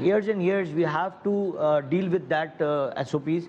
years and years we have to deal with that SOPs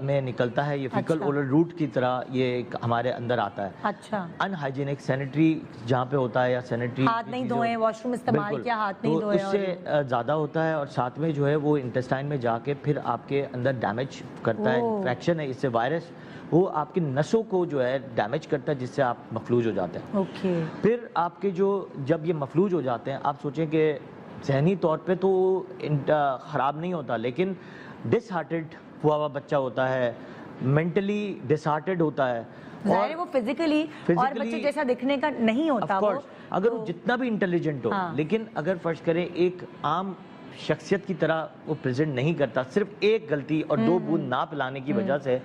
میں نکلتا ہے, یہ فیکل اورل روٹ کی طرح یہ ہمارے اندر آتا ہے. اچھا, ان ہائیجینک سینیٹری جہاں پہ ہوتا ہے یا سینیٹری ہاتھ نہیں دھوئے, واش روم استعمال کیا, ہاتھ نہیں دھوئے, اس سے زیادہ ہوتا ہے. اور ساتھ میں جو ہے وہ انٹسٹائن میں جا کے پھر آپ کے اندر ڈیمیج کرتا ہے, انفیکشن ہے اس سے وائرس, وہ آپ کی نسوں کو جو ہے ڈیمیج کرتا ہے جس سے آپ مفلوج ہو جاتے ہیں. اوکے. پھر آپ کے جو جب یہ مفلوج ہو جاتے ہیں, آپ سوچیں کہ ذہنی طور پہ تو خراب نہیں ہوتا, لیکن ڈس ہارٹڈ ہوا ہوا بچہ ہوتا ہے, مینٹلی ڈس ہارٹڈ ہوتا ہے, ظاہر ہے وہ فزیکلی اور بچے جیسا دکھنے کا نہیں ہوتا وہ, اگر وہ جتنا بھی انٹیلیجنٹ ہو, لیکن اگر فرض کریں ایک عام شخصیت کی طرح وہ پریزنٹ نہیں کرتا, صرف ایک غلطی اور 2 بوند نہ پلانے کی وجہ سے,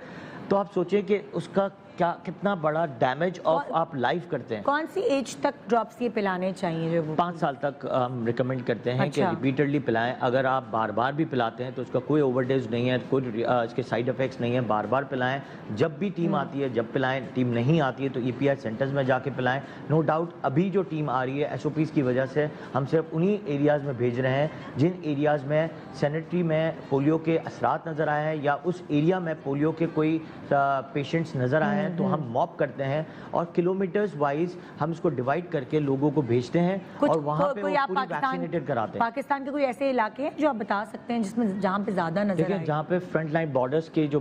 تو آپ سوچیں کہ اس کا کتنا بڑا ڈیمیج آف آپ لائف کرتے ہیں. کون سی ایج تک ڈراپس یہ پلانے چاہیے؟ جو 5 سال تک ہم ریکمینڈ کرتے ہیں کہ ریپیٹڈلی پلائیں. اگر آپ بار بار بھی پلاتے ہیں تو اس کا کوئی اوور ڈوز نہیں ہے, کوئی اس کے سائیڈ افیکٹس نہیں ہیں, بار بار پلائیں. جب بھی ٹیم آتی ہے جب پلائیں, ٹیم نہیں آتی ہے تو EPI سینٹرز میں جا کے پلائیں. نو ڈاؤٹ ابھی جو ٹیم آ رہی ہے SOPs کی وجہ سے ہم صرف انہی ایریاز میں بھیج رہے ہیں جن ایریاز میں سینیٹری میں پولیو کے اثرات نظر آئے ہیں یا اس ایریا میں پولیو کے کوئی پیشنٹس نظر آئے ہیں, تو ہم موپ کرتے ہیں اور کلومیٹرز وائز ہم اس کو ڈیوائڈ کر کے لوگوں کو بھیجتے ہیں اور وہاں پہ وہ پوری ویکسینیٹڈ کراتے ہیں. پاکستان کے کوئی ایسے علاقے ہیں جو آپ بتا سکتے ہیں جس میں جہاں پہ زیادہ نظر آئے؟ جہاں پہ فرنٹ لائن بارڈرز کے جو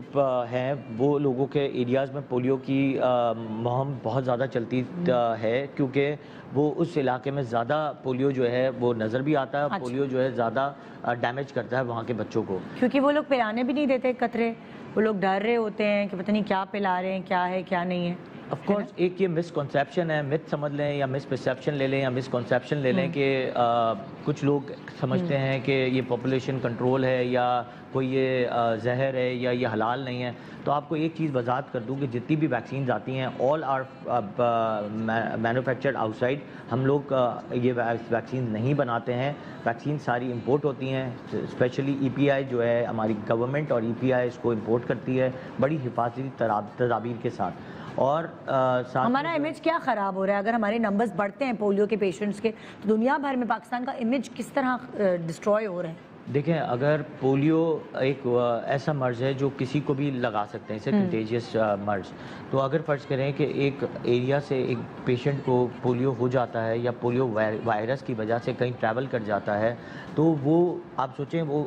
ہیں وہ لوگوں کے ایریاز میں پولیو کی مہم بہت زیادہ چلتی ہے, کیونکہ وہ اس علاقے میں زیادہ پولیو جو ہے وہ نظر بھی آتا ہے, پولیو جو ہے زیادہ ڈیمیج کرتا ہے وہاں کے بچوں کو, کیونکہ وہ لوگ پلانے بھی نہیں دیتے قطرے, وہ لوگ ڈر رہے ہوتے ہیں کہ پتہ نہیں کیا پلا رہے ہیں, کیا ہے کیا نہیں ہے. آف کورس ایک یہ مس کنسیپشن ہے, مت سمجھ لیں یا مس پرسیپشن لے لیں یا مس کنسیپشن لے لیں کہ کچھ لوگ سمجھتے ہیں کہ یہ پاپولیشن کنٹرول ہے یا کوئی یہ زہر ہے یا یہ حلال نہیں ہے. تو آپ کو ایک چیز وضاحت کر دوں کہ جتنی بھی ویکسینز آتی ہیں آل آر مینوفیکچرڈ آؤٹ سائڈ. ہم لوگ یہ ویکسین نہیں بناتے ہیں, ویکسین ساری امپورٹ ہوتی ہیں. اسپیشلی EPI جو ہے ہماری گورنمنٹ اور EPI اس کو امپورٹ کرتی ہے بڑی حفاظتی تدابیر کے ساتھ. اور ہمارا امیج کیا خراب ہو رہا ہے اگر ہمارے نمبرز بڑھتے ہیں پولیو کے پیشنٹس کے, تو دنیا بھر میں پاکستان کا امیج کس طرح ڈسٹروائے ہو رہا ہے؟ دیکھیں, اگر پولیو ایک ایسا مرض ہے جو کسی کو بھی لگا سکتے ہیں, اسے کنٹیجیس مرض, تو اگر فرض کریں کہ ایک ایریا سے ایک پیشنٹ کو پولیو ہو جاتا ہے یا پولیو وائرس کی وجہ سے کہیں ٹریول کر جاتا ہے, تو وہ آپ سوچیں وہ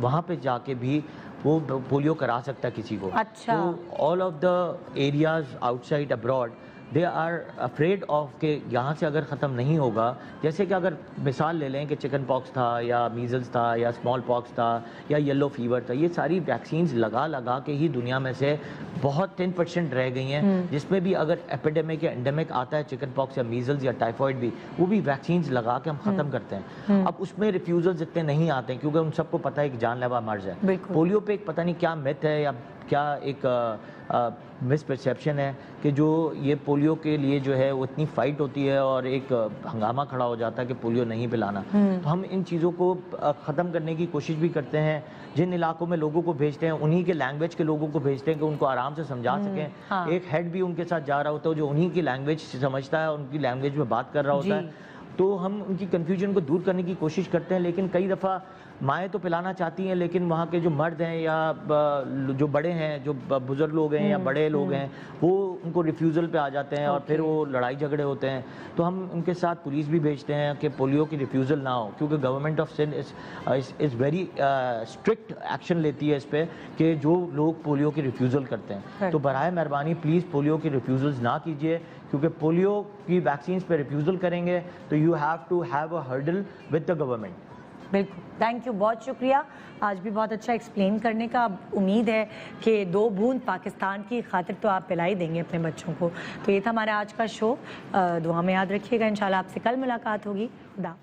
وہاں پہ جا کے بھی وہ پولیو کرا سکتا ہے کسی کو. اچھا. تو all of the areas outside abroad they are afraid of کہ یہاں سے اگر ختم نہیں ہوگا, جیسے کہ اگر مثال لے لیں کہ چکن پاکس تھا یا میزلز تھا یا اسمال پاکس تھا یا یلو فیور تھا, یہ ساری ویکسینز لگا کے ہی دنیا میں سے بہت 10% رہ گئی ہیں, جس میں بھی اگر ایپیڈیمک یا انڈیمک آتا ہے چکن پاکس یا میزلز یا ٹائیفائڈ بھی, وہ بھی ویکسینز لگا کے ہم ختم کرتے ہیں. اب اس میں ریفیوزلز اتنے نہیں آتے ہیں کیونکہ ان سب کو پتہ ہے کہ جان لیوا مرض ہے. پولیو پہ ایک پتہ نہیں کیا مت ہے یا کیا ایک مس پرسیپشن ہے کہ جو یہ پولیو کے لیے جو ہے وہ اتنی فائٹ ہوتی ہے اور ایک ہنگامہ کھڑا ہو جاتا ہے کہ پولیو نہیں پلانا. تو ہم ان چیزوں کو ختم کرنے کی کوشش بھی کرتے ہیں. جن علاقوں میں لوگوں کو بھیجتے ہیں انہی کے لینگویج کے لوگوں کو بھیجتے ہیں کہ ان کو آرام سے سمجھا سکیں. ایک ہیڈ بھی ان کے ساتھ جا رہا ہوتا ہے جو انہی کی لینگویج سمجھتا ہے, ان کی لینگویج میں بات کر رہا ہوتا ہے. تو ہم ان کی کنفیوژن کو دور کرنے کی کوشش کرتے ہیں. لیکن کئی دفعہ مائیں تو پلانا چاہتی ہیں, لیکن وہاں کے جو مرد ہیں یا جو بڑے ہیں, جو بزرگ لوگ ہیں یا بڑے لوگ ہیں, وہ ان کو ریفیوزل پہ آ جاتے ہیں اور پھر وہ لڑائی جھگڑے ہوتے ہیں. تو ہم ان کے ساتھ پولیس بھی بھیجتے ہیں کہ پولیو کی ریفیوزل نہ ہو, کیونکہ government of Sindh is very strict action لیتی ہے اس پہ کہ جو لوگ پولیو کی ریفیوزل کرتے ہیں. تو برائے مہربانی پلیز پولیو کی ریفیوزلز نہ کیجیے, کیونکہ پولیو کی ویکسینز پہ ریفیوزل کریں گے تو you have to have a hurdle with the government. بالکل, تھینک یو, بہت شکریہ آج بھی بہت اچھا ایکسپلین کرنے کا. امید ہے کہ 2 بوند پاکستان کی خاطر تو آپ پلائی دیں گے اپنے بچوں کو. تو یہ تھا ہمارا آج کا شو, دعا میں یاد رکھیے گا. انشاءاللہ آپ سے کل ملاقات ہوگی. خدا.